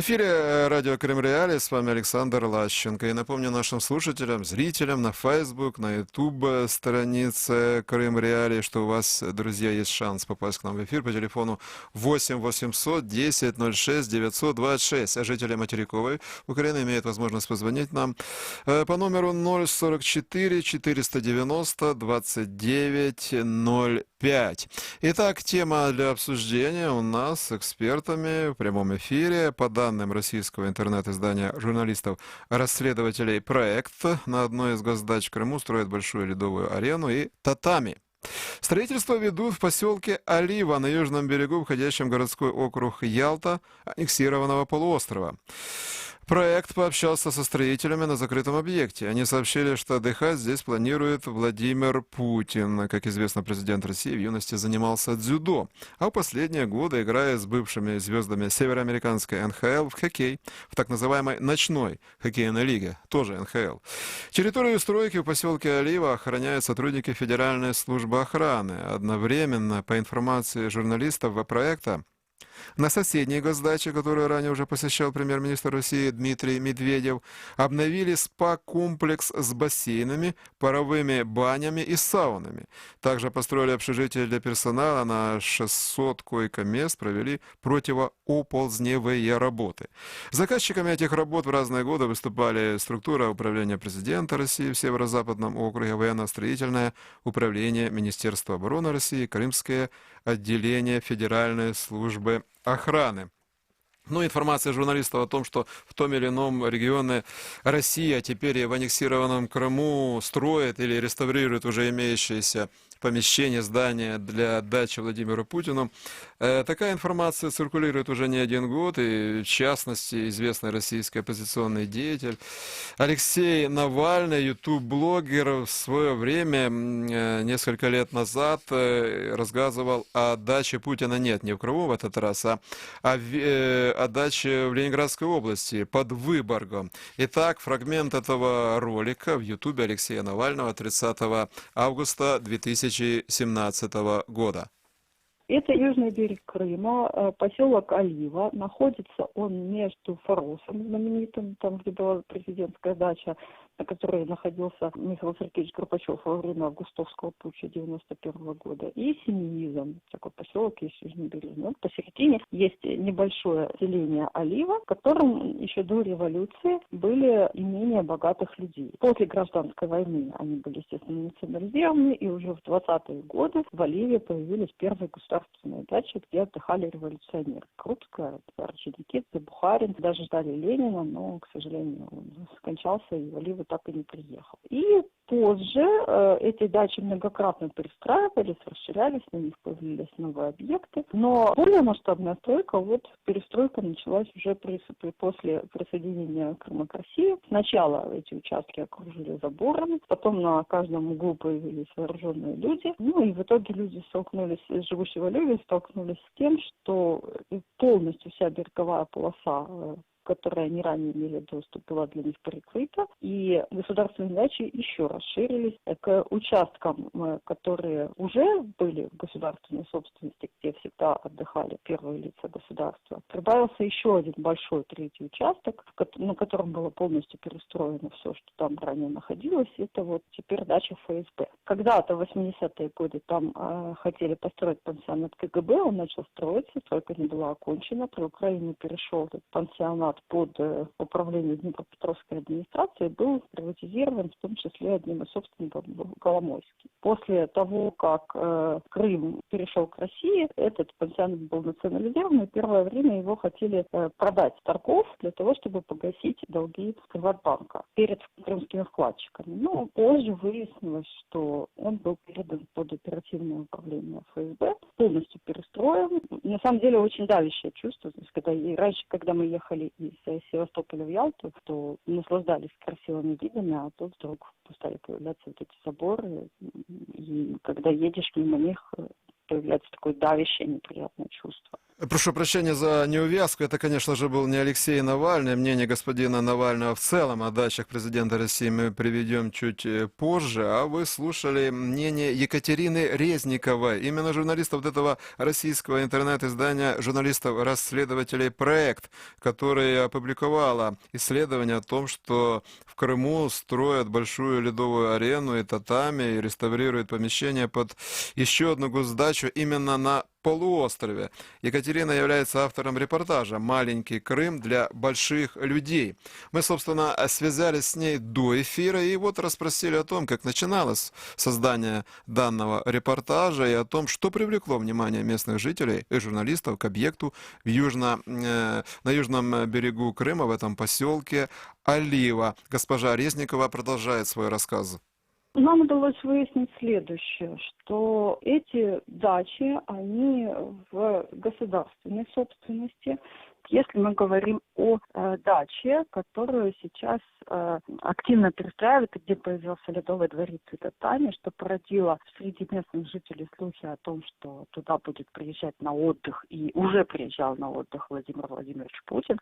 В эфире радио Крым Реалии, с вами Александр Лащенко. И напомню нашим слушателям, зрителям на Facebook, на YouTube странице Крым Реалии, что у вас, друзья, есть шанс попасть к нам в эфир по телефону 8 800 10 06 926. А жители материковой Украины имеют возможность позвонить нам по номеру 044 490 29 05. Итак, тема для обсуждения у нас с экспертами в прямом эфире. По данным российского интернет-издания журналистов-расследователей, проект на одной из госдач в Крыму строит большую ледовую арену и татами. Строительство ведут в поселке Олива на южном берегу, входящем в городской округ Ялта, аннексированного полуострова. Проект пообщался со строителями на закрытом объекте. Они сообщили, что отдыхать здесь планирует Владимир Путин. Как известно, президент России в юности занимался дзюдо, а в последние годы играет с бывшими звездами североамериканской НХЛ в хоккей, в так называемой ночной хоккейной лиге, тоже НХЛ. Территорию стройки в поселке Олива охраняют сотрудники Федеральной службы охраны. Одновременно, по информации журналистов проекта, на соседней госдаче, которую ранее уже посещал премьер-министр России Дмитрий Медведев, обновили спа-комплекс с бассейнами, паровыми банями и саунами. Также построили общежитие для персонала на 600 койко-мест, провели противооползневые работы. Заказчиками этих работ в разные годы выступали структура управления президента России в Северо-Западном округе, военно-строительное управление Министерства обороны России, Крымское отделение Федеральной службы охраны. Ну, информация журналистов о том, что в том или ином регионе России, а теперь и в аннексированном Крыму строит или реставрирует уже имеющиеся помещения, здания для отдачи Владимиру Путину. Такая информация циркулирует уже не один год, и в частности известный российский оппозиционный деятель Алексей Навальный, ютуб-блогер, в свое время, несколько лет назад, рассказывал о даче Путина, нет, не в Крыму в этот раз, а о даче в Ленинградской области под Выборгом. Итак, фрагмент этого ролика в ютубе Алексея Навального 30 августа 2017 года. Это южный берег Крыма, поселок Олива. Находится он между Форосом знаменитым, там где была президентская дача, на которой находился Михаил Сергеевич Горбачев во время августовского путча 91 года, и Семиизом. Такой поселок есть в Южном береге. Вот посередине есть небольшое селение Олива, в котором еще до революции были имения богатых людей. После гражданской войны они были, естественно, национализированы, и уже в 20-е годы в Оливе появились первые государственные дачи, где отдыхали революционеры. Крупская, Орджоникидзе, Бухарин. Даже ждали Ленина, но, к сожалению, он скончался, и в Оливу так и не приехал. И позже эти дачи многократно перестраивались, расширялись, на них появились новые объекты. Но более масштабная стройка, перестройка началась уже после присоединения Крыма к России. Сначала эти участки окружили заборами, потом на каждом углу появились вооруженные люди. И в итоге люди живущие в Оливе, столкнулись с тем, что полностью вся береговая полоса, которые они ранее имели доступ, была для них перекрыта, и государственные дачи еще расширились к участкам, которые уже были в государственной собственности, где всегда отдыхали первые лица государства. Прибавился еще один большой третий участок, на котором было полностью перестроено все, что там ранее находилось. Это теперь дача ФСБ. Когда-то в 80-е годы там хотели построить пансионат КГБ, он начал строиться, стройка не была окончена. При Украине перешел этот пансионат под управление Днепропетровской администрации, был приватизирован, в том числе одним из собственников был Коломойский. После того, как Крым перешел к России, этот пансионат был национализирован, и первое время его хотели продать с торгов для того, чтобы погасить долги Приватбанка перед крымскими вкладчиками. Но позже выяснилось, что он был передан под оперативное управление ФСБ, полностью перестроен. На самом деле очень давящее чувство. То есть, раньше, когда мы ехали из Севастополя в Ялту, то наслаждались красивыми видами, а тут вдруг стали появляться эти заборы, и когда едешь мимо них, появляется такое давящее неприятное чувство. Прошу прощения за неувязку. Это, конечно же, был не Алексей Навальный. Мнение господина Навального в целом о дачах президента России мы приведем чуть позже. А вы слушали мнение Екатерины Резниковой, именно журналиста вот этого российского интернет-издания журналистов-расследователей «Проект», которое опубликовало исследование о том, что в Крыму строят большую ледовую арену и татами, и реставрируют помещение под еще одну госдачу именно на полуострове. Екатерина является автором репортажа «Маленький Крым для больших людей». Мы, собственно, связались с ней до эфира и вот расспросили о том, как начиналось создание данного репортажа и о том, что привлекло внимание местных жителей и журналистов к объекту на южном берегу Крыма, в этом поселке Олива. Госпожа Резникова продолжает свой рассказ. Нам удалось выяснить следующее, что эти дачи, они в государственной собственности. Если мы говорим о даче, которую сейчас активно перестраивают, где появился ледовый дворец и татами, что породило среди местных жителей слухи о том, что туда будет приезжать на отдых, и уже приезжал на отдых Владимир Владимирович Путин,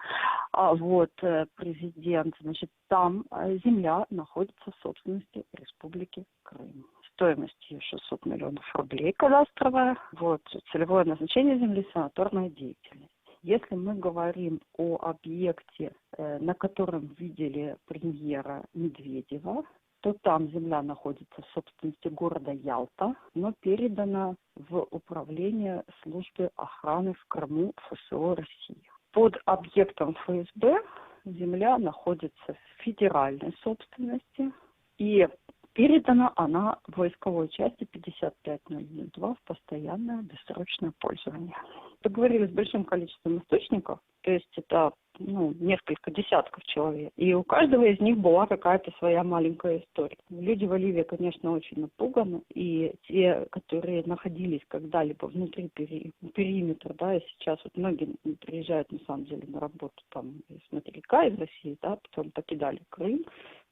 а вот президент, значит, там земля находится в собственности Республики Крым. Стоимость ее 600 миллионов рублей кадастровая, вот, целевое назначение земли – санаторная деятельность. Если мы говорим о объекте, на котором видели премьера Медведева, то там земля находится в собственности города Ялта, но передана в управление службы охраны в Крыму ФСО России. Под объектом ФСБ земля находится в федеральной собственности и передана она войсковой части 55002 в постоянное бессрочное пользование. Поговорили с большим количеством источников, то есть это несколько десятков человек, и у каждого из них была какая-то своя маленькая история. Люди в Оливе, конечно, очень напуганы, и те, которые находились когда-либо внутри периметра, да, и сейчас вот многие приезжают на самом деле на работу там из материка, из России, да, потом покидали Крым,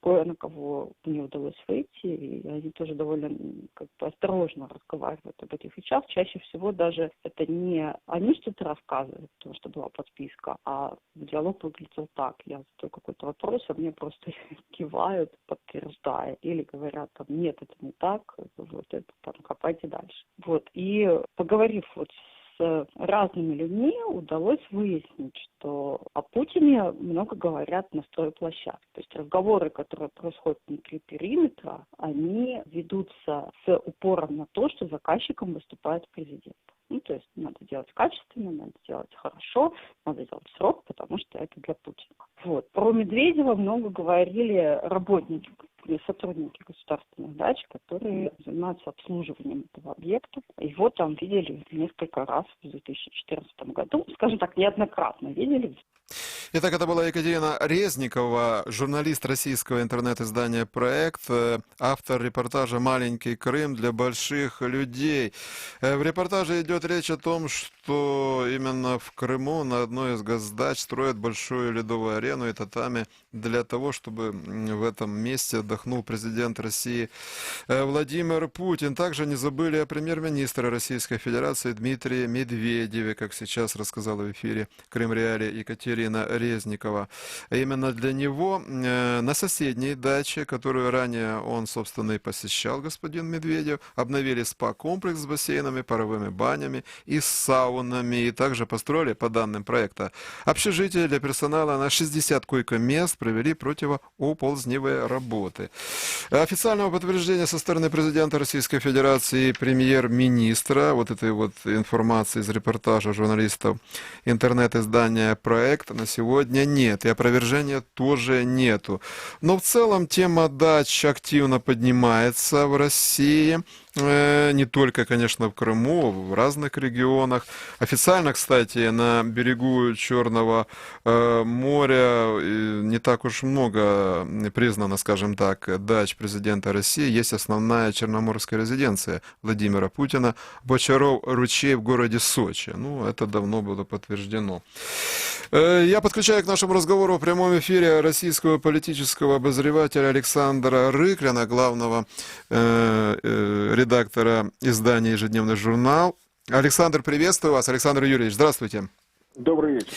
кое на кого не удалось выйти, и они тоже довольно осторожно разговаривают об этих вещах. Чаще всего даже это не они что-то рассказывают, потому что была подписка, а диалог выглядел так: я задаю какой-то вопрос, а мне просто кивают, подтверждая, или говорят там: нет, это не так, вот это там, копайте дальше. Вот, и поговорив вот с разными людьми, удалось выяснить, что о Путине много говорят на стройплощадке. То есть разговоры, которые происходят внутри периметра, они ведутся с упором на то, что заказчиком выступает президент. То есть надо делать качественно, надо делать хорошо, надо делать в срок, потому что это для Путина. Вот. Про Медведева много говорили работники, сотрудники государственных дач, которые занимаются обслуживанием этого объекта. Его там видели несколько раз в 2014 году, скажем так, неоднократно видели. Итак, это была Екатерина Резникова, журналист российского интернет-издания «Проект», автор репортажа «Маленький Крым для больших людей». В репортаже идет речь о том, что именно в Крыму на одной из госдач строят большую ледовую арену и татами для того, чтобы в этом месте отдохнул президент России Владимир Путин. Также не забыли о премьер-министре Российской Федерации Дмитрии Медведеве, как сейчас рассказала в эфире Крым Реалии Екатерина Резникова. Именно для него на соседней даче, которую ранее он, собственно, и посещал, господин Медведев, обновили спа-комплекс с бассейнами, паровыми банями и саунами. И также построили, по данным проекта, общежитие для персонала на 60 койко-мест, провели противооползневые работы. Официального подтверждения со стороны президента Российской Федерации и премьер-министра вот этой вот информации из репортажа журналистов интернет-издания «Проект» на сегодня нет, и опровержения тоже нету. Но в целом тема дач активно поднимается в России. Не только, конечно, в Крыму, в разных регионах. Официально, кстати, на берегу Черного моря не так уж много признано, скажем так, дач президента России. Есть основная черноморская резиденция Владимира Путина, Бочаров-Ручей в городе Сочи. Это давно было подтверждено. Я подключаю к нашему разговору в прямом эфире российского политического обозревателя Александра Рыклина, главного редактора издания «Ежедневный журнал». Александр, приветствую вас. Александр Юрьевич, здравствуйте. Добрый вечер.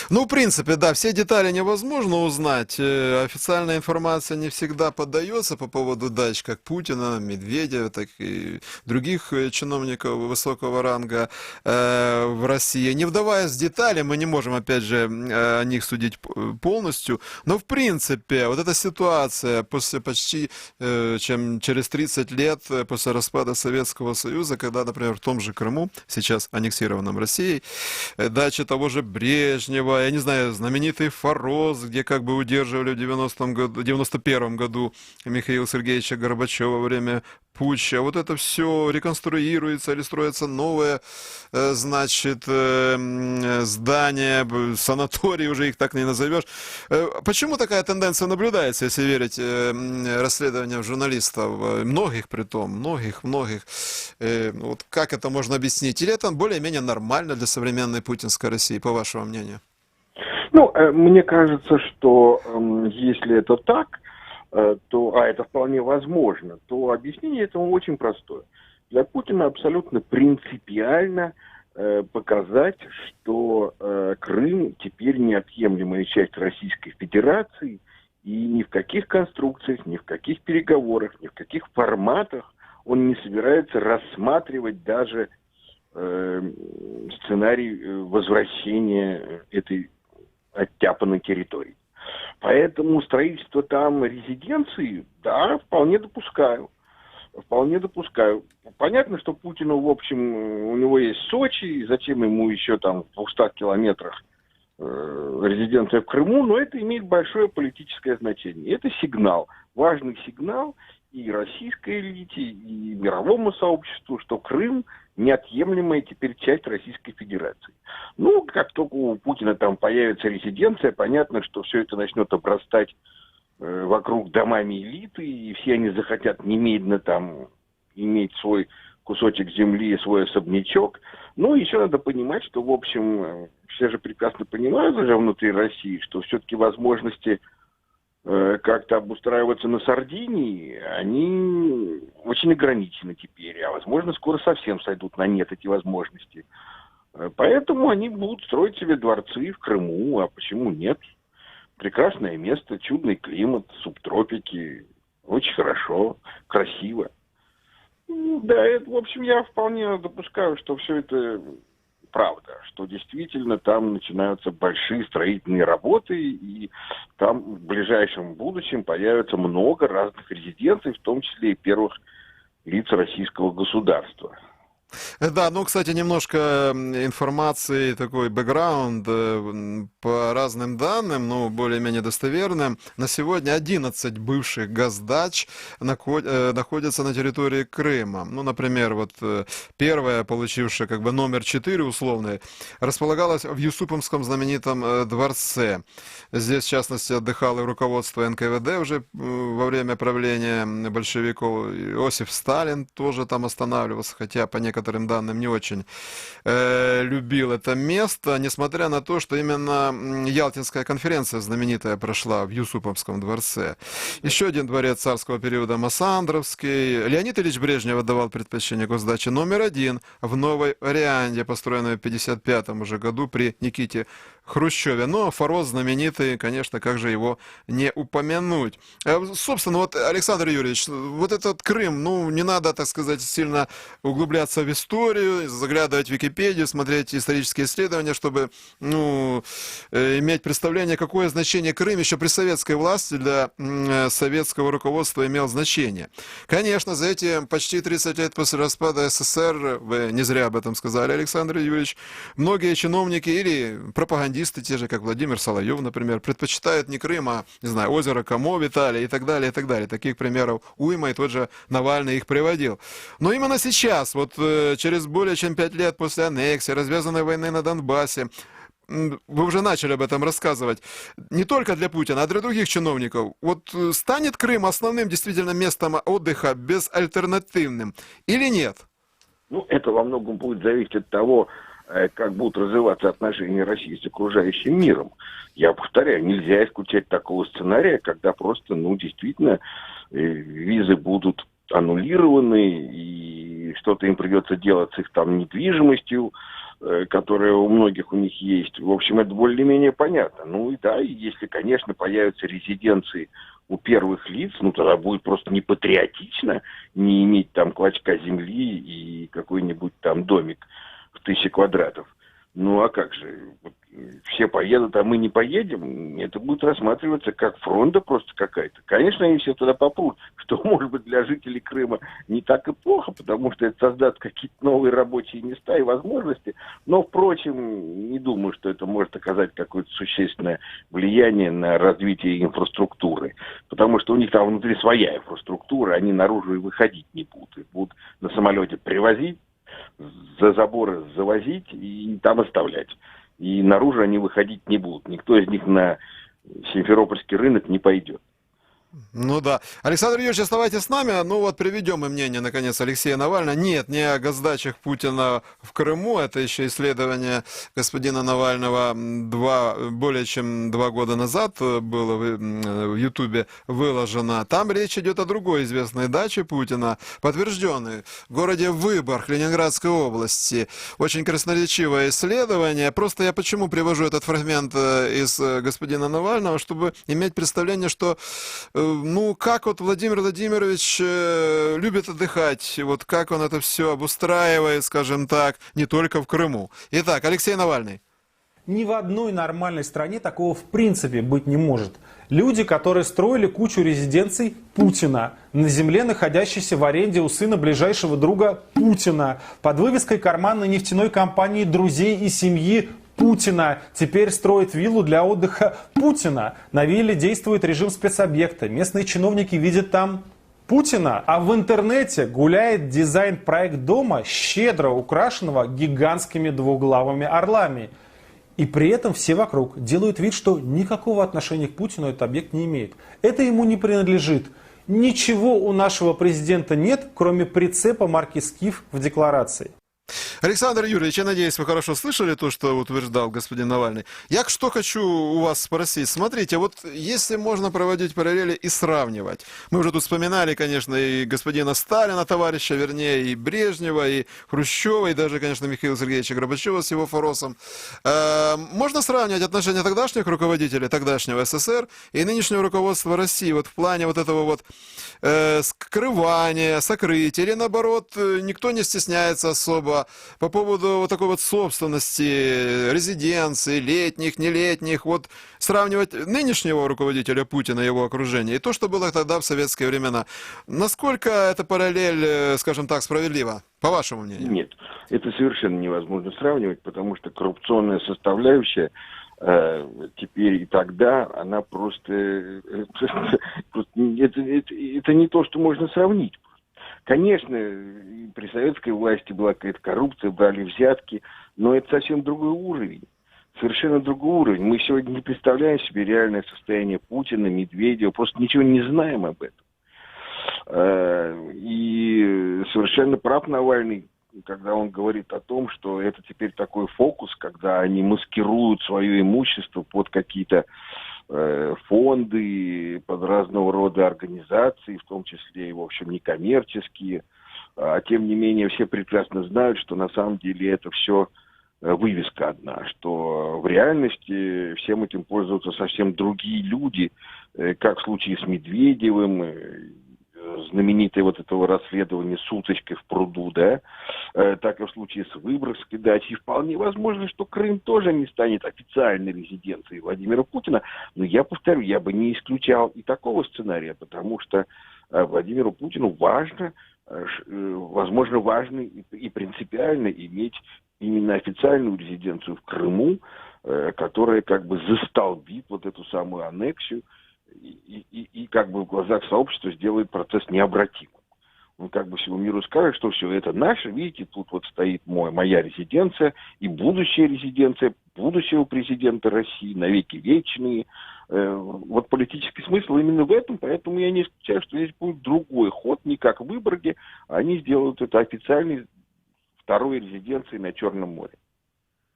Ну, в принципе, да, все детали невозможно узнать. Официальная информация не всегда поддается по поводу дач как Путина, Медведева, так и других чиновников высокого ранга в России. Не вдаваясь в детали, мы не можем, опять же, о них судить полностью. Но, в принципе, вот эта ситуация после почти чем через 30 лет после распада Советского Союза, когда, например, в том же Крыму, сейчас аннексированном Россией, дачи того же Брежнева, я не знаю, знаменитый Форос, где как бы удерживали в 91 году Михаила Сергеевича Горбачева во время путча. Вот это все реконструируется или строится новое, значит, здание, санатории, уже их так не назовешь. Почему такая тенденция наблюдается, если верить расследованиям журналистов? Многих притом, многих. Вот как это можно объяснить? Или это более-менее нормально для современной путинской России, по вашему мнению? Ну, мне кажется, что если это так, а это вполне возможно, то объяснение этому очень простое. Для Путина абсолютно принципиально показать, что Крым теперь неотъемлемая часть Российской Федерации, и ни в каких конструкциях, ни в каких переговорах, ни в каких форматах он не собирается рассматривать даже сценарий возвращения этой оттяпанной территории. Поэтому строительство там резиденции, да, вполне допускаю. Вполне допускаю. Понятно, что Путину, в общем, у него есть Сочи, и зачем ему еще там в 200 километрах резиденция в Крыму, но это имеет большое политическое значение. Это сигнал, важный сигнал и российской элите, и мировому сообществу, что Крым неотъемлемая теперь часть Российской Федерации. Ну, как только у Путина там появится резиденция, понятно, что все это начнет обрастать вокруг домами элиты, и все они захотят немедленно там иметь свой кусочек земли, свой особнячок. Ну, еще надо понимать, что, в общем, все же прекрасно понимают уже внутри России, что все-таки возможности как-то обустраиваться на Сардинии, они очень ограничены теперь, а возможно скоро совсем сойдут на нет эти возможности. Поэтому они будут строить себе дворцы в Крыму, а почему нет? Прекрасное место, чудный климат, субтропики, очень хорошо, красиво. Да, это, в общем, я вполне допускаю, что все это правда, что действительно там начинаются большие строительные работы, и там в ближайшем будущем появится много разных резиденций, в том числе и первых лиц российского государства. Да, ну, кстати, немножко информации, такой бэкграунд по разным данным, ну, более-менее достоверным. На сегодня 11 бывших газдач находятся на территории Крыма. Ну, например, вот первая, получившая как бы номер 4 условный, располагалась в Юсуповском знаменитом дворце. Здесь, в частности, отдыхало и руководство НКВД уже во время правления большевиков. Иосиф Сталин тоже там останавливался, хотя по некоторым данным не очень любил это место, несмотря на то, что именно Ялтинская конференция знаменитая прошла в Юсуповском дворце. Еще один дворец царского периода Массандровский. Леонид Ильич Брежнев отдавал предпочтение госдаче номер 1 в Новой Орианде, построенной в 1955 уже году при Никите Хрущеве. Но Форос знаменитый, конечно, как же его не упомянуть. Собственно, вот, Александр Юрьевич, вот этот Крым, ну, не надо, так сказать, сильно углубляться в историю, заглядывать в Википедию, смотреть исторические исследования, чтобы, ну, иметь представление, какое значение Крым еще при советской власти для советского руководства имел значение. Конечно, за эти почти 30 лет после распада СССР, вы не зря об этом сказали, Александр Юрьевич, многие чиновники или пропагандисты, те же, как Владимир Соловьев, например, предпочитают не Крым, а, не знаю, озеро Комо в Италии и так далее, и так далее. Таких примеров уйма, и тот же Навальный их приводил. Но именно сейчас, вот через более чем 5 лет после аннексии, развязанной войны на Донбассе, вы уже начали об этом рассказывать, не только для Путина, а для других чиновников. Вот станет Крым основным действительно местом отдыха, безальтернативным или нет? Ну, это во многом будет зависеть от того, как будут развиваться отношения России с окружающим миром. Я повторяю, нельзя исключать такого сценария, когда просто, ну, действительно, визы будут аннулированы, и что-то им придется делать с их там недвижимостью, которая у многих у них есть. В общем, это более-менее понятно. Ну и да, и если, конечно, появятся резиденции у первых лиц, ну тогда будет просто непатриотично не иметь там клочка земли и какой-нибудь там домик в 1000 квадратов. Ну а как же, вот, все поедут, а мы не поедем, это будет рассматриваться как фронта просто какая-то. Конечно, они все туда попрут, что может быть для жителей Крыма не так и плохо, потому что это создаст какие-то новые рабочие места и возможности, но, впрочем, не думаю, что это может оказать какое-то существенное влияние на развитие инфраструктуры, потому что у них там внутри своя инфраструктура, они наружу и выходить не будут, их будут на самолете привозить, за заборы завозить и там оставлять. И наружу они выходить не будут. Никто из них на Симферопольский рынок не пойдет. Ну да. Александр Юрьевич, оставайтесь с нами. Ну вот приведем мы мнение, наконец, Алексея Навального. Нет, не о госдачах Путина в Крыму. Это еще исследование господина Навального более чем 2 года назад было в Ютубе выложено. Там речь идет о другой известной даче Путина, подтвержденной в городе Выборг Ленинградской области. Очень красноречивое исследование. Просто я почему привожу этот фрагмент из господина Навального, чтобы иметь представление, что ну, как вот Владимир Владимирович любит отдыхать, вот как он это все обустраивает, скажем так, не только в Крыму. Итак, Алексей Навальный. Ни в одной нормальной стране такого в принципе быть не может. Люди, которые строили кучу резиденций Путина, на земле, находящейся в аренде у сына ближайшего друга Путина, под вывеской карманной нефтяной компании друзей и семьи Путина, теперь строит виллу для отдыха Путина. На вилле действует режим спецобъекта. Местные чиновники видят там Путина. А в интернете гуляет дизайн-проект дома, щедро украшенного гигантскими двуглавыми орлами. И при этом все вокруг делают вид, что никакого отношения к Путину этот объект не имеет. Это ему не принадлежит. Ничего у нашего президента нет, кроме прицепа марки «Скиф» в декларации. Александр Юрьевич, я надеюсь, вы хорошо слышали то, что утверждал господин Навальный. Я что хочу у вас спросить. Смотрите, вот если можно проводить параллели и сравнивать. Мы уже тут вспоминали, конечно, и господина Сталина, товарища, вернее, и Брежнева, и Хрущева, и даже, конечно, Михаила Сергеевича Горбачева с его Форосом. Можно сравнивать отношения тогдашних руководителей, тогдашнего СССР и нынешнего руководства России вот в плане вот этого вот скрывания, сокрытия, или наоборот, никто не стесняется особо по поводу вот такой вот собственности, резиденций, летних, нелетних, вот сравнивать нынешнего руководителя Путина и его окружение и то, что было тогда в советские времена. Насколько эта параллель, скажем так, справедлива, по вашему мнению? Нет, это совершенно невозможно сравнивать, потому что коррупционная составляющая теперь и тогда, она просто это не то, что можно сравнить. Конечно, при советской власти была какая-то коррупция, брали взятки, но это совсем другой уровень. Совершенно другой уровень. Мы сегодня не представляем себе реальное состояние Путина, Медведева, просто ничего не знаем об этом. И совершенно прав Навальный, когда он говорит о том, что это теперь такой фокус, когда они маскируют свое имущество под какие-то фонды, под разного рода организации, в том числе и, в общем, некоммерческие. А тем не менее, все прекрасно знают, что на самом деле это все вывеска одна, что в реальности всем этим пользуются совсем другие люди, как в случае с Медведевым, знаменитое вот этого расследования с уточкой в пруду, да, так и в случае с Выборгской дачей. Вполне возможно, что Крым тоже не станет официальной резиденцией Владимира Путина, но я повторю, я бы не исключал и такого сценария, потому что Владимиру Путину важно, возможно, важно и принципиально иметь именно официальную резиденцию в Крыму, которая как бы застолбит вот эту самую аннексию, и как бы в глазах сообщества сделает процесс необратимым. Он как бы всему миру скажет, что все это наше, видите, тут вот стоит моя резиденция и будущая резиденция будущего президента России, навеки вечные. Вот политический смысл именно в этом, поэтому я не исключаю, что здесь будет другой ход, не как в Выборге, они сделают это официальной второй резиденцией на Черном море.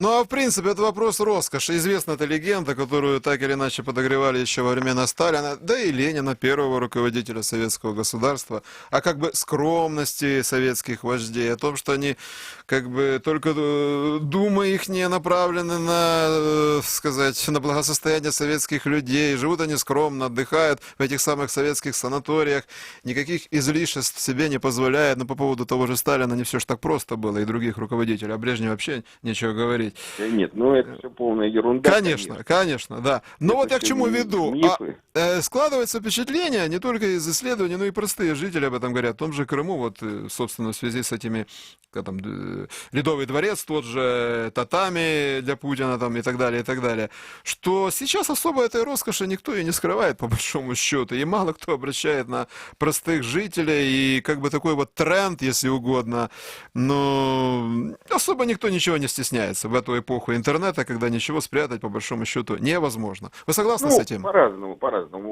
Ну, а в принципе, это вопрос роскоши. Известна эта легенда, которую так или иначе подогревали еще во времена Сталина, да и Ленина, первого руководителя советского государства, о как бы скромности советских вождей, о том, что они как бы только думы их не направлены на, сказать, на благосостояние советских людей, живут они скромно, отдыхают в этих самых советских санаториях, никаких излишеств себе не позволяют. Но по поводу того же Сталина не все ж так просто было, и других руководителей, о Брежневе вообще нечего говорить. Да нет, ну это все полная ерунда. Конечно, да. Но Это вот я к всё чему веду. мифы. Складывается впечатление, не только из исследований, но и простые жители об этом говорят. В том же Крыму, вот, собственно, в связи с этими, там, Ледовый дворец, тот же татами для Путина там, и так далее, что сейчас особо этой роскоши никто и не скрывает, по большому счету. И мало кто обращает на простых жителей, и как бы такой вот тренд, если угодно, но особо никто ничего не стесняется в эту эпоху интернета, когда ничего спрятать, по большому счету, невозможно. Вы согласны с этим? По-разному.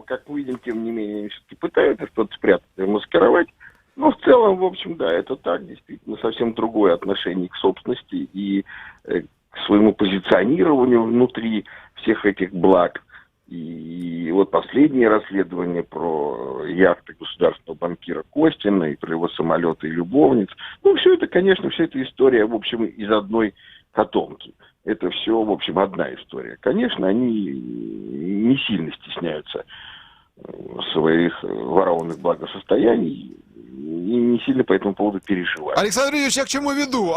Как мы видим, тем не менее, они все-таки пытаются что-то спрятать и маскировать. Но в целом, в общем, да, это так, действительно, совсем другое отношение к собственности и к своему позиционированию внутри всех этих благ. И вот последнее расследование про яхты государственного банкира Костина и про его самолеты и любовниц. Ну, все это, конечно, вся эта история, в общем, из одной котомки. Это все, в общем, одна история. Конечно, они не сильно стесняются своих ворованных благосостояний и не сильно по этому поводу переживают. Александр Юрьевич, я к чему веду?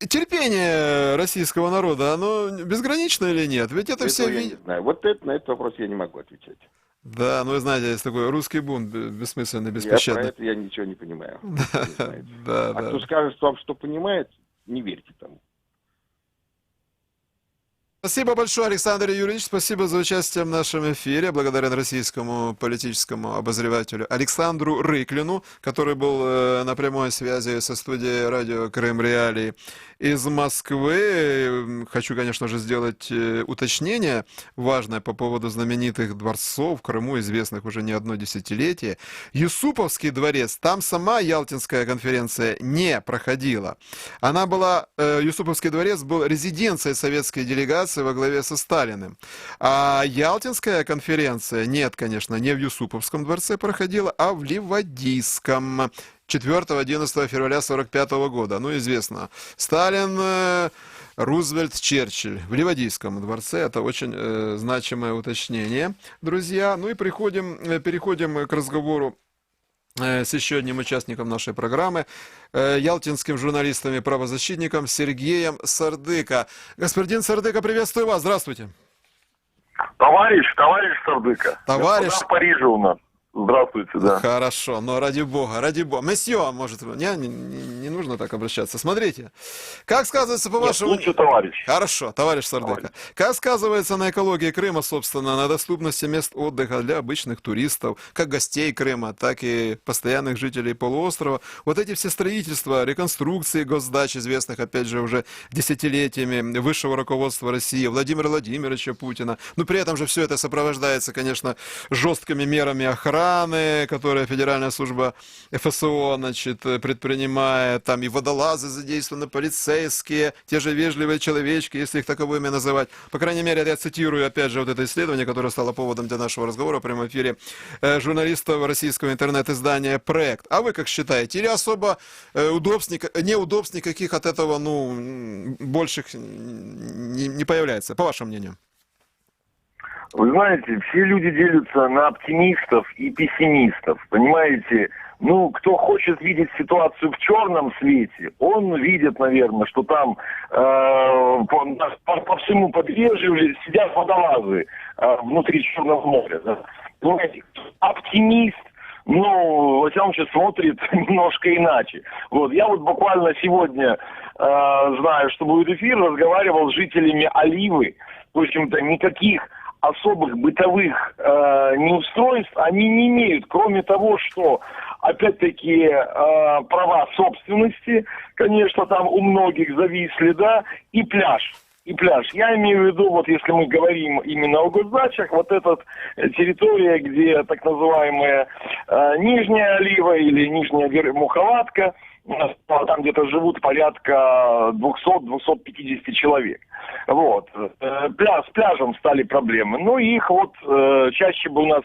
Терпение российского народа, оно безгранично или нет? Ведь это все... Я не знаю. Вот это, на этот вопрос я не могу отвечать. Да, ну вы знаете, есть такой русский бунт, бессмысленный, Про беспощадный. это я ничего не понимаю. Да. Кто скажет вам, что понимает, не верьте тому. Спасибо большое, Александр Юрьевич. Спасибо за участие в нашем эфире. Благодарен российскому политическому обозревателю Александру Рыклину, который был на прямой связи со студией радио Крым Реалии из Москвы. Хочу, конечно же, сделать уточнение важное по поводу знаменитых дворцов в Крыму, известных уже не одно десятилетие. Юсуповский дворец, там сама Ялтинская конференция не проходила. Она была, Юсуповский дворец был резиденцией советской делегации во главе со Сталиным. А Ялтинская конференция, нет, конечно, не в Юсуповском дворце проходила, а в Ливадийском. 4-11 февраля 1945 года. Ну, известно. Сталин, Рузвельт, Черчилль в Ливадийском дворце. Это очень значимое уточнение, друзья. Ну и переходим к разговору с еще одним участником нашей программы, ялтинским журналистом и правозащитником Сергеем Сардыко. Господин Сардыко, приветствую вас. Здравствуйте. Товарищ Сардыко. Товарищ. Господа в Париже у нас. Здравствуйте, да. Хорошо, но ради бога. Месье, может, не нужно так обращаться. Смотрите, как сказывается по вашему... Лучше товарищ. Хорошо, товарищ Сардыко. Как сказывается на экологии Крыма, собственно, на доступности мест отдыха для обычных туристов, как гостей Крыма, так и постоянных жителей полуострова, вот эти все строительства, реконструкции госдач, известных, опять же, уже десятилетиями высшего руководства России, Владимира Владимировича Путина, но при этом же все это сопровождается, конечно, жесткими мерами охраны, которые Федеральная служба ФСО, значит, предпринимает, там и водолазы задействованы, полицейские, те же вежливые человечки, если их таковыми называть. По крайней мере, я цитирую, опять же, вот это исследование, которое стало поводом для нашего разговора в прямом эфире журналистов российского интернет-издания «Проект». А вы как считаете? Или особо неудобств никаких от этого, больших не появляется, по вашему мнению? Вы знаете, все люди делятся на оптимистов и пессимистов, понимаете? Кто хочет видеть ситуацию в черном свете, он видит, наверное, что там по всему побережью сидят водолазы внутри Черного моря. Да? Понимаете, оптимист, во всяком случае, смотрит немножко иначе. Я буквально сегодня, знаю, что будет эфир, разговаривал с жителями Оливы. В общем-то, никаких особых бытовых неустройств они не имеют, кроме того, что, опять-таки, права собственности, конечно, там у многих зависли, да, и пляж. Я имею в виду, если мы говорим именно о госдачах, эта территория, где так называемая Нижняя Олива или Нижняя Муховатка, там где-то живут порядка 200-250 человек. Вот. С пляжем стали проблемы. Ну, их вот чаще бы у нас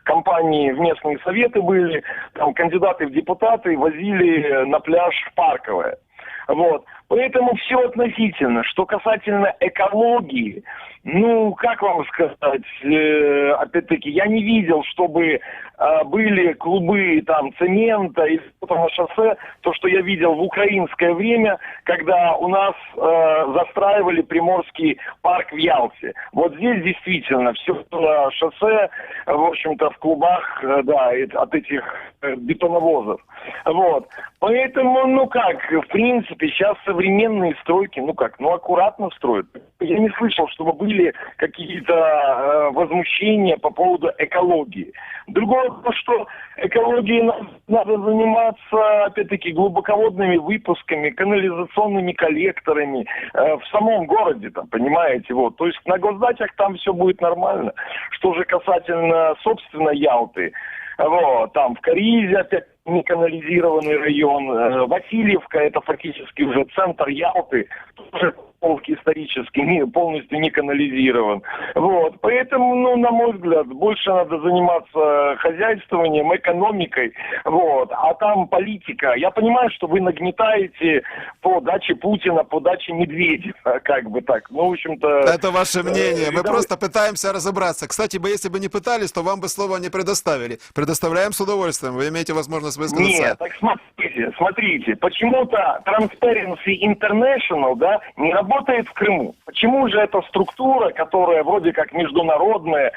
компании в местные советы были, там кандидаты в депутаты возили на пляж в Парковое. Вот. Поэтому все относительно. Что касательно экологии, ну, как вам сказать, опять-таки, я не видел, чтобы были клубы там цемента и что-то на шоссе, то, что я видел в украинское время, когда у нас застраивали Приморский парк в Ялте. Вот здесь действительно все на шоссе, в общем-то, в клубах, да, от этих бетоновозов. Вот. Поэтому, ну как, в принципе, сейчас современные стройки, аккуратно строят. Я не слышал, чтобы были какие-то возмущения по поводу экологии. Другое, что экологией надо заниматься, опять-таки, глубоководными выпусками, канализационными коллекторами в самом городе, там, понимаете, вот. То есть на госдачах там все будет нормально. Что же касательно, собственно, Ялты, вот, там в Каризе опять неканализированный район, Васильевка, это фактически уже центр Ялты, тоже исторически полностью не канализирован. Вот. Поэтому, ну, на мой взгляд, больше надо заниматься хозяйствованием, экономикой. Вот. А там политика. Я понимаю, что вы нагнетаете по даче Путина, по даче Медведева, как бы так. Ну, в общем-то... Это ваше мнение. Мы просто пытаемся разобраться. Кстати, если бы не пытались, то вам бы слово не предоставили. Предоставляем с удовольствием. Вы имеете возможность высказаться. Нет, так смотрите. Почему-то Transparency International, да, не работает в Крыму. Почему же эта структура, которая вроде как международная,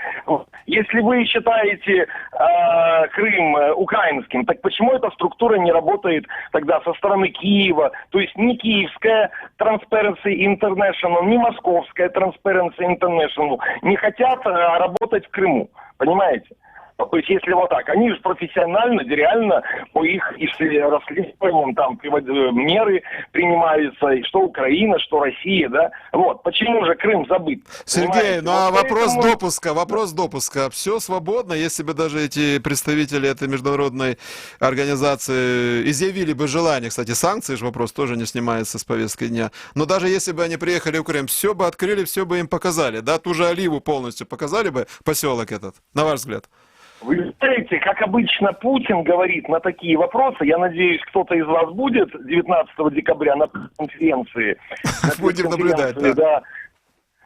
если вы считаете Крым украинским, так почему эта структура не работает тогда со стороны Киева? То есть ни киевская Transparency International, ни московская Transparency International не хотят работать в Крыму. Понимаете? То есть, если вот так, они же профессионально, реально по их расследованиям там меры принимаются, и что Украина, что Россия, да. Вот, почему же Крым забыт? Сергей, Понимаете? ну а Вот вопрос допуска. Все свободно, если бы даже эти представители этой международной организации изъявили бы желание, кстати, санкции же вопрос тоже не снимается с повестки дня, но даже если бы они приехали в Крым, все бы открыли, все бы им показали, да, ту же Оливу полностью показали бы, поселок этот, на ваш взгляд? Вы знаете, как обычно Путин говорит на такие вопросы, я надеюсь, кто-то из вас будет 19 декабря на конференции. Будем наблюдать, да.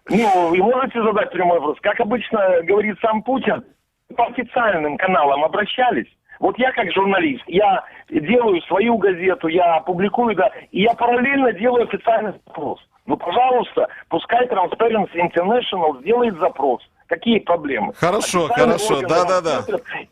Ну, вы можете задать прямой вопрос. Как обычно говорит сам Путин, по официальным каналам обращались. Вот я как журналист, я делаю свою газету, я публикую, да, и я параллельно делаю официальный запрос. Ну, пожалуйста, пускай Transparency International сделает запрос. Какие проблемы? Хорошо, да.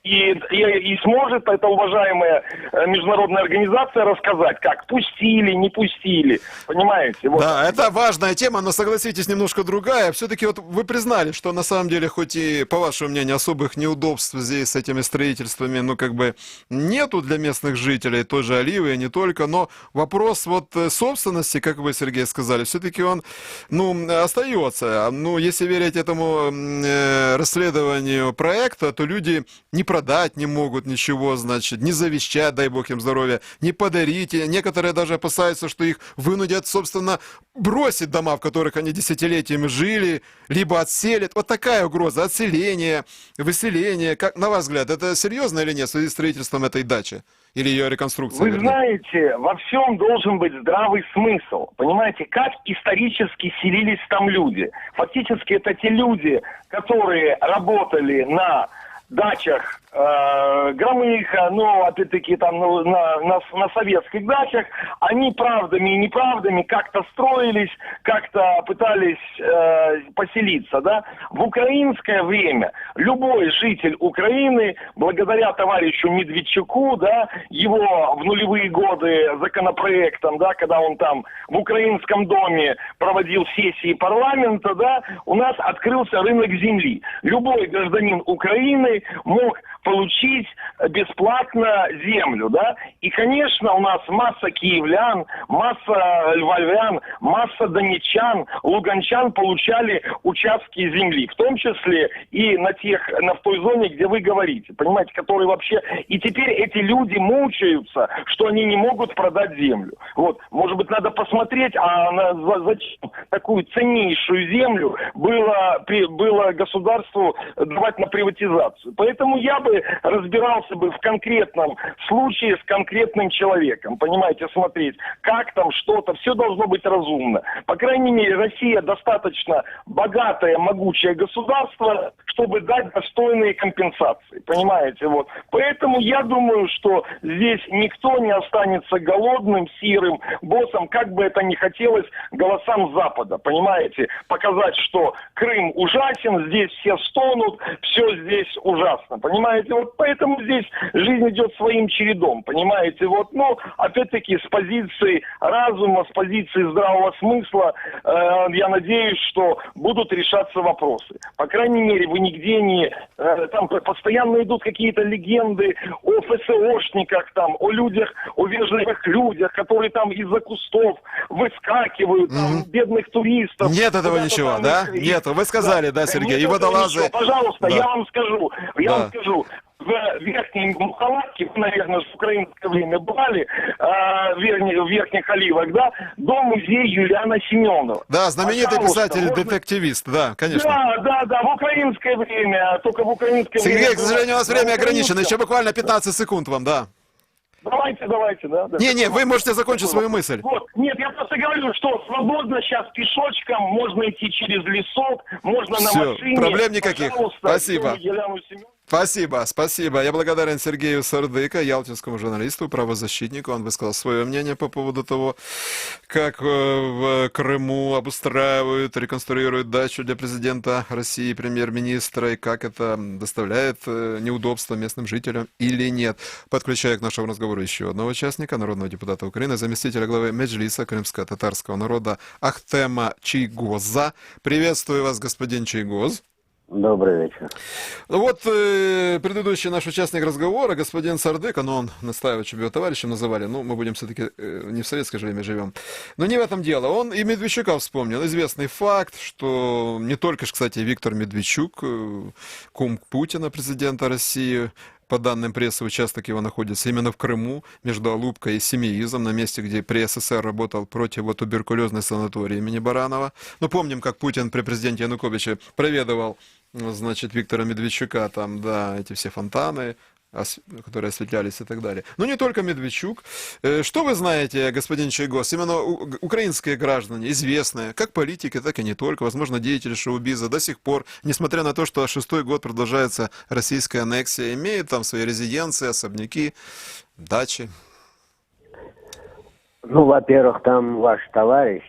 И сможет эта уважаемая международная организация рассказать, как пустили, не пустили. Понимаете? Вот. Да, это важная тема, но согласитесь, немножко другая. Все-таки вот вы признали, что на самом деле, хоть и, по вашему мнению, особых неудобств здесь с этими строительствами, ну, как бы нету для местных жителей той же Оливы и не только, но вопрос вот собственности, как вы, Сергей, сказали, все-таки он, ну, остается. Ну, если верить этому расследованию проекта, то люди не продать не могут ничего, значит, не завещать, дай бог им здоровья, не подарить. И некоторые даже опасаются, что их вынудят, собственно, бросить дома, в которых они десятилетиями жили, либо отселят. Вот такая угроза. Отселение, выселение. Как, на ваш взгляд, это серьезно или нет в связи с строительством этой дачи? Или ее реконструкция? Вы знаете, во всем должен быть здравый смысл. Понимаете, как исторически селились там люди. Фактически это те люди, которые работали на дачах Громыха, ну, опять-таки, там, на советских дачах, они правдами и неправдами как-то строились, как-то пытались поселиться, да. В украинское время любой житель Украины, благодаря товарищу Медведчуку, да, его в нулевые годы законопроектом, да, когда он там в украинском доме проводил сессии парламента, да, у нас открылся рынок земли. Любой гражданин Украины мог получить бесплатно землю, да? И, конечно, у нас масса киевлян, масса львовян, масса донечан, луганчан получали участки земли, в том числе и в той зоне, где вы говорите, понимаете, которые вообще... И теперь эти люди мучаются, что они не могут продать землю. Вот, может быть, надо посмотреть, зачем такую ценнейшую землю было государству давать на приватизацию. Поэтому я бы разбирался бы в конкретном случае с конкретным человеком, понимаете, смотреть, как там что-то, все должно быть разумно. По крайней мере, Россия достаточно богатое, могучее государство, чтобы дать достойные компенсации, понимаете, вот. Поэтому я думаю, что здесь никто не останется голодным, сирым боссом, как бы это ни хотелось голосам Запада, понимаете, показать, что Крым ужасен, здесь все стонут, все здесь ужасно, понимаете, вот поэтому здесь жизнь идет своим чередом, понимаете, вот, но опять-таки с позиции разума, с позиции здравого смысла, я надеюсь, что будут решаться вопросы. По крайней мере, вы нигде не, там постоянно идут какие-то легенды о ФСОшниках, там, о людях, о вежливых людях, которые там из-за кустов выскакивают, там, бедных туристов. Нет этого куда-то ничего, там да? их- Нет, вы сказали, да, Сергей, и Нет этого водолазы. ничего. Пожалуйста, Да. я вам Да. скажу, в Верхней Муховатке, вы, наверное, в украинское время бывали, в Верхних Оливах, да, дом-музей Юлиана Семенова. Да, знаменитый Пожалуйста, писатель-детективист, да, конечно. Да, в украинское время, только в украинское время. Сергей, к сожалению, у нас время ограничено, еще Еще буквально 15 секунд вам, да. Давайте, да. Не, вы можете закончить свою мысль. Вот, нет, я просто говорю, что свободно сейчас пешочком, можно идти через лесок, можно на Всё, машине. проблем никаких. Пожалуйста, Спасибо. Елену Семеновну. Спасибо. Я благодарен Сергею Сардыко, ялтинскому журналисту, правозащитнику. Он высказал свое мнение по поводу того, как в Крыму обустраивают, реконструируют дачу для президента России, премьер-министра, и как это доставляет неудобства местным жителям или нет. Подключаю к нашему разговору еще одного участника, народного депутата Украины, заместителя главы Меджлиса крымско-татарского народа Ахтема Чийгоза. Приветствую вас, господин Чийгоз. Добрый вечер. Вот предыдущий наш участник разговора, господин Сардыко, но он настаивает, чтобы его товарищем называли, ну, мы будем все-таки не в советское же время живем. Но не в этом дело. Он и Медведчука вспомнил. Известный факт, что не только, кстати, Виктор Медведчук, кум Путина, президента России, по данным прессы, участок его находится именно в Крыму, между Алупкой и Семиизом, на месте, где при СССР работал противотуберкулезный санаторий имени Баранова. Ну, помним, как Путин при президенте Януковиче проведывал, значит, Виктора Медведчука, там, да, эти все фонтаны, которые осветлялись и так далее. Но не только Медведчук. Что вы знаете, господин Чийгоз, именно украинские граждане, известные, как политики, так и не только, возможно, деятели шоу-биза, до сих пор, несмотря на то, что 6-й год продолжается российская аннексия, имеют там свои резиденции, особняки, дачи? Ну, во-первых, там ваш товарищ,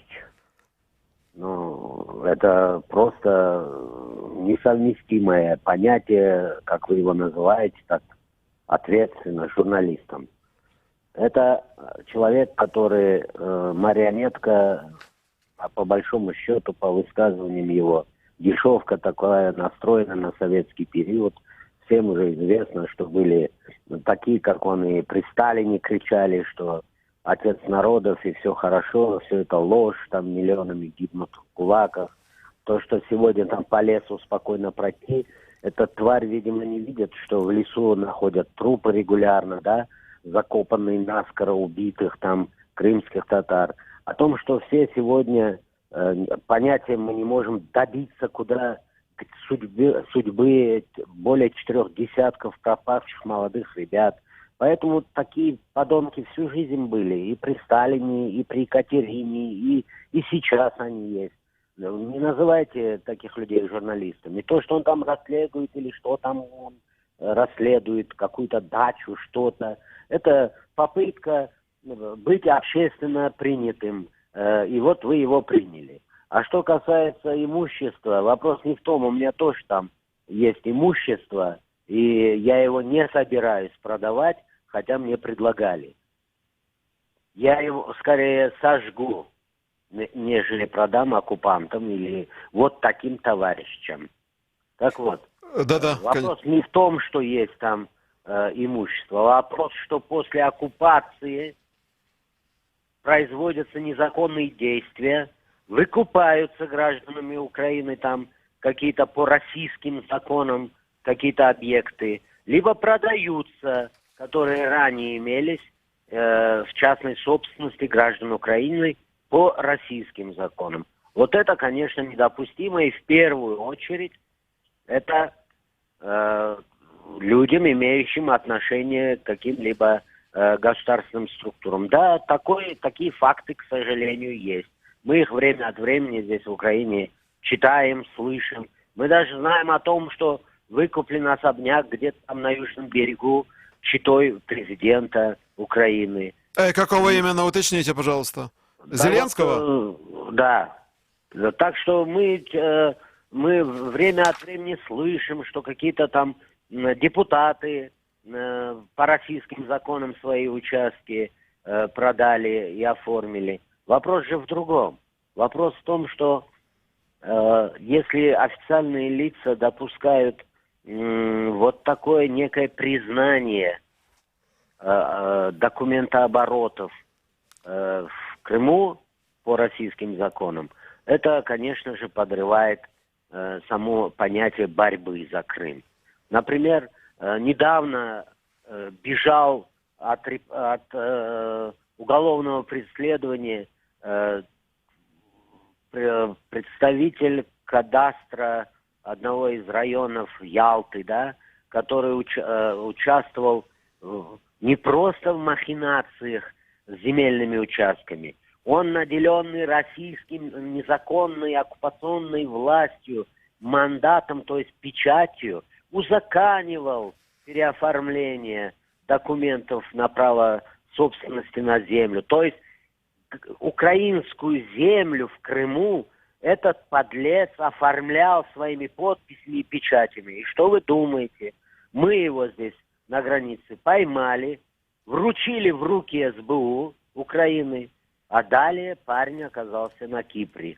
ну, это просто несовместимое понятие, как вы его называете, так ответственно журналистам. Это человек, который марионетка, а по большому счету, по высказываниям его, дешевка такая, настроена на советский период. Всем уже известно, что были такие, как он, и при Сталине кричали, что отец народов и все хорошо, все это ложь, там миллионами гибнут в кулаках. То, что сегодня там по лесу спокойно пройти, эта тварь, видимо, не видит, что в лесу находят трупы регулярно, да, закопанные наскоро убитых там крымских татар. О том, что все сегодня понятием мы не можем добиться, куда судьбы более 4 десятков пропавших молодых ребят. Поэтому такие подонки всю жизнь были. И при Сталине, и при Екатерине, и сейчас они есть. Не называйте таких людей журналистами. То, что он там расследует, или что там он расследует, какую-то дачу, что-то, это попытка быть общественно принятым. И вот вы его приняли. А что касается имущества, вопрос не в том, у меня тоже там есть имущество, и я его не собираюсь продавать, хотя мне предлагали. Я его скорее сожгу, нежели продам оккупантам или вот таким товарищам. Так вот, Да-да. вопрос не в том, что есть там имущества. Вопрос, что после оккупации производятся незаконные действия, выкупаются гражданами Украины там какие-то по российским законам какие-то объекты, либо продаются, которые ранее имелись в частной собственности граждан Украины по российским законам. Вот это, конечно, недопустимо, и в первую очередь это людям, имеющим отношение к каким-либо государственным структурам. Да, такие факты, к сожалению, есть. Мы их время от времени здесь в Украине читаем, слышим. Мы даже знаем о том, что выкуплен особняк где-то там на Южном берегу читой президента Украины. Какого именно, уточните, пожалуйста. Да, Зеленского? Вот, да. Так что мы время от времени слышим, что какие-то там депутаты по российским законам свои участки продали и оформили. Вопрос же в другом. Вопрос в том, что если официальные лица допускают вот такое некое признание документооборотов в Крыму по российским законам, это, конечно же, подрывает само понятие борьбы за Крым. Например, недавно бежал от уголовного преследования представитель кадастра одного из районов Ялты, да, который участвовал не просто в махинациях с земельными участками, он, наделенный российским незаконной оккупационной властью, мандатом, то есть печатью, узаконивал переоформление документов на право собственности на землю. То есть украинскую землю в Крыму этот подлец оформлял своими подписями и печатями. И что вы думаете? Мы его здесь на границе поймали, вручили в руки СБУ Украины, а далее парень оказался на Кипре.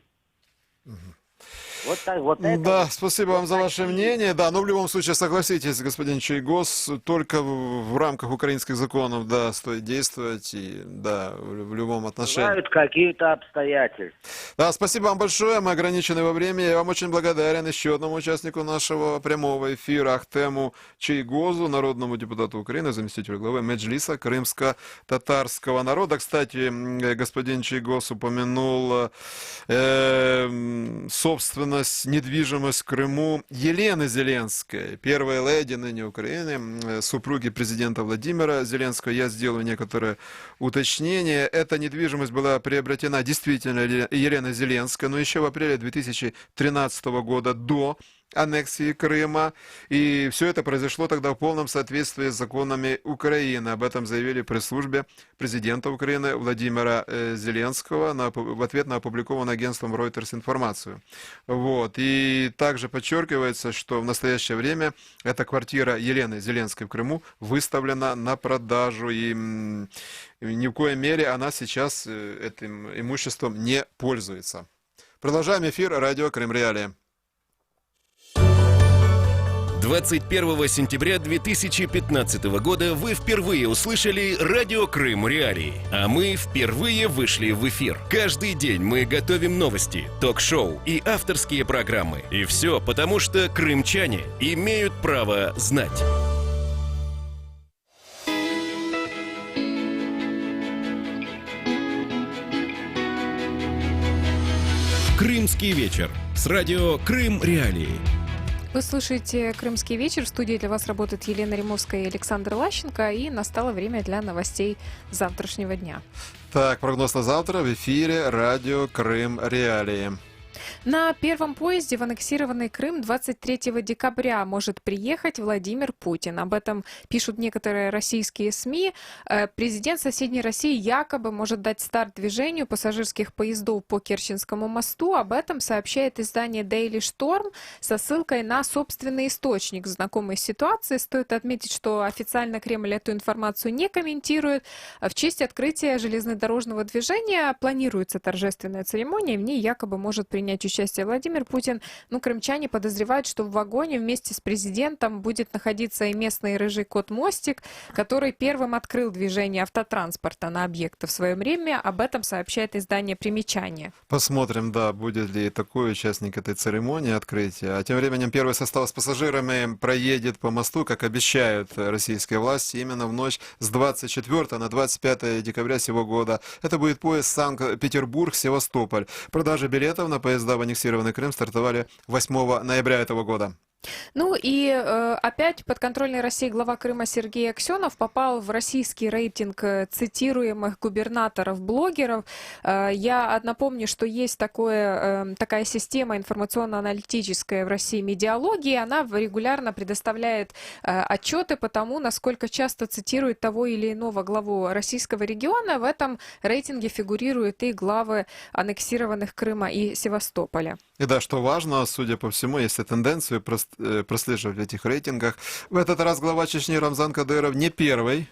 Вот так, вот это. Да, спасибо вам за ваше мнение. Да, но в любом случае, согласитесь, господин Чайгоз, только в рамках украинских законов, да, стоит действовать, и, да, в любом отношении. Бывают какие-то обстоятельства. Да, спасибо вам большое, мы ограничены во времени. Я вам очень благодарен еще одному участнику нашего прямого эфира, Ахтему Чайгозу, народному депутату Украины, заместителю главы Меджлиса крымско-татарского народа. Кстати, господин Чайгоз упомянул собственность, недвижимость в Крыму Елены Зеленской, первой леди ныне Украины, супруги президента Владимира Зеленского. Я сделаю некоторые уточнения. Эта недвижимость была приобретена действительно Еленой Зеленской, но еще в апреле 2013 года, до аннексии Крыма. И все это произошло тогда в полном соответствии с законами Украины. Об этом заявили пресс-службе президента Украины Владимира Зеленского в ответ на опубликованную агентством Reuters информацию. Вот. И также подчеркивается, что в настоящее время эта квартира Елены Зеленской в Крыму выставлена на продажу. И ни в коей мере она сейчас этим имуществом не пользуется. Продолжаем эфир радио Крым Реалии. 21 сентября 2015 года вы впервые услышали радио Крым Реалии, а мы впервые вышли в эфир. Каждый день мы готовим новости, ток-шоу и авторские программы. И все потому, что крымчане имеют право знать. Крымский вечер с радио Крым Реалии. Вы слушаете «Крымский вечер». В студии для вас работают Елена Римовская и Александр Лащенко. И настало время для новостей завтрашнего дня. Так, прогноз на завтра в эфире радио Крым Реалии. На первом поезде в аннексированный Крым 23 декабря может приехать Владимир Путин. Об этом пишут некоторые российские СМИ. Президент соседней России якобы может дать старт движению пассажирских поездов по Керченскому мосту. Об этом сообщает издание Daily Storm со ссылкой на собственный источник, знакомый с ситуацией. Стоит отметить, что официально Кремль эту информацию не комментирует. В честь открытия железнодорожного движения планируется торжественная церемония. В ней якобы может принять принять участие Владимир Путин. Ну, крымчане подозревают, что в вагоне вместе с президентом будет находиться и местный рыжий кот Мостик, который первым открыл движение автотранспорта на объекты в свое время. Об этом сообщает издание «Примечание». Посмотрим, да, будет ли такой участник этой церемонии открытия. А тем временем первый состав с пассажирами проедет по мосту, как обещают российские власти, именно в ночь с 24 на 25 декабря сего года. Это будет поезд Санкт-Петербург-Севастополь. Продажи билетов на поезда в аннексированный Крым стартовали 8 ноября этого года. Ну и опять подконтрольный России глава Крыма Сергей Аксенов попал в российский рейтинг цитируемых губернаторов-блогеров. Я напомню, что есть такая система информационно-аналитическая в России «Медиалогии». Она регулярно предоставляет отчеты по тому, насколько часто цитирует того или иного главу российского региона. В этом рейтинге фигурируют и главы аннексированных Крыма и Севастополя. И да, что важно, судя по всему, если тенденцию прослеживать в этих рейтингах, в этот раз глава Чечни Рамзан Кадыров не первое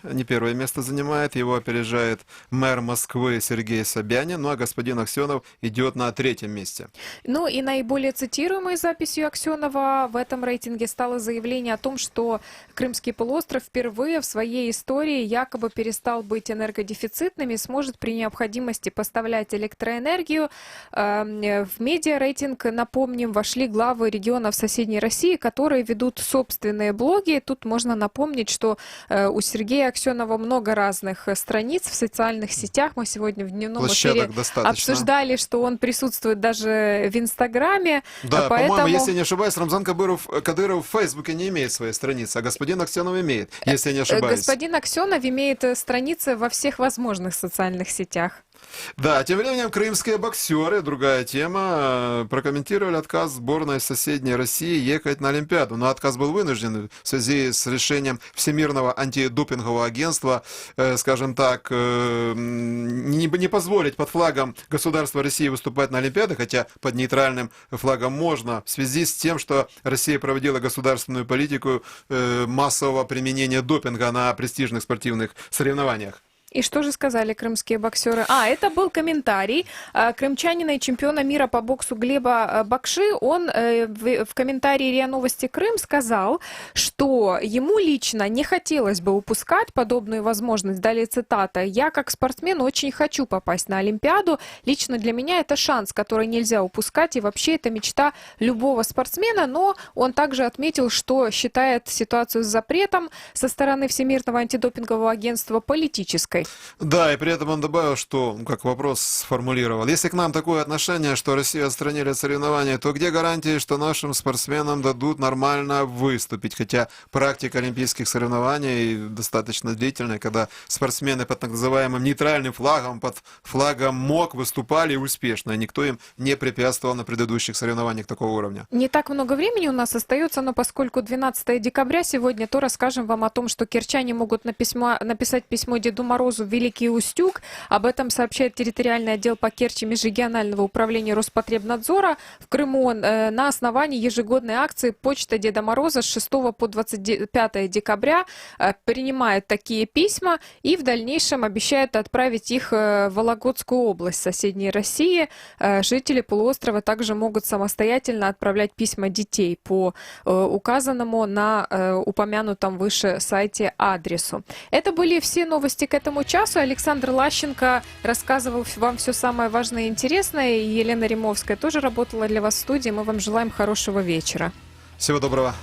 место занимает, его опережает мэр Москвы Сергей Собянин, ну а господин Аксенов идет на 3-м месте. Ну и наиболее цитируемой записью Аксенова в этом рейтинге стало заявление о том, что Крымский полуостров впервые в своей истории якобы перестал быть энергодефицитным и сможет при необходимости поставлять электроэнергию. В медиа-рейтинг, напомним, вошли главы регионов соседней России, которые ведут собственные блоги. Тут можно напомнить, что у Сергея Аксенова много разных страниц в социальных сетях. Мы сегодня в дневном эфире обсуждали, что он присутствует даже в Инстаграме. Да, по-моему, если я не ошибаюсь, Рамзан Кадыров в Фейсбуке не имеет своей страницы, а господин Аксенов имеет, если я не ошибаюсь. Господин Аксенов имеет страницы во всех возможных социальных сетях. Да, тем временем крымские боксеры, другая тема, прокомментировали отказ сборной соседней России ехать на Олимпиаду. Но отказ был вынужден в связи с решением Всемирного антидопингового агентства, скажем так, не позволить под флагом государства России выступать на Олимпиаде, хотя под нейтральным флагом можно, в связи с тем, что Россия проводила государственную политику массового применения допинга на престижных спортивных соревнованиях. И что же сказали крымские боксеры? Это был комментарий крымчанина и чемпиона мира по боксу Глеба Бакши. Он в комментарии РИА Новости Крым сказал, что ему лично не хотелось бы упускать подобную возможность. Далее цитата. «Я как спортсмен очень хочу попасть на Олимпиаду. Лично для меня это шанс, который нельзя упускать. И вообще это мечта любого спортсмена». Но он также отметил, что считает ситуацию с запретом со стороны Всемирного антидопингового агентства политической. Да, и при этом он добавил, что, как вопрос сформулировал, если к нам такое отношение, что Россию отстранили от соревнований, то где гарантии, что нашим спортсменам дадут нормально выступить? Хотя практика олимпийских соревнований достаточно длительная, когда спортсмены под так называемым нейтральным флагом, под флагом МОК выступали успешно, и никто им не препятствовал на предыдущих соревнованиях такого уровня. Не так много времени у нас остается, но поскольку 12 декабря сегодня, то расскажем вам о том, что керчане могут написать письмо Деду Морозу в Великий Устюг. Об этом сообщает территориальный отдел по Керчи Межрегионального управления Роспотребнадзора. В Крыму на основании ежегодной акции «Почта Деда Мороза» с 6 по 25 декабря принимает такие письма и в дальнейшем обещают отправить их в Вологодскую область соседней России. Жители полуострова также могут самостоятельно отправлять письма детей по указанному на упомянутом выше сайте адресу. Это были все новости к этому часу. Александр Лащенко рассказывал вам все самое важное и интересное. И Елена Римовская тоже работала для вас в студии. Мы вам желаем хорошего вечера. Всего доброго.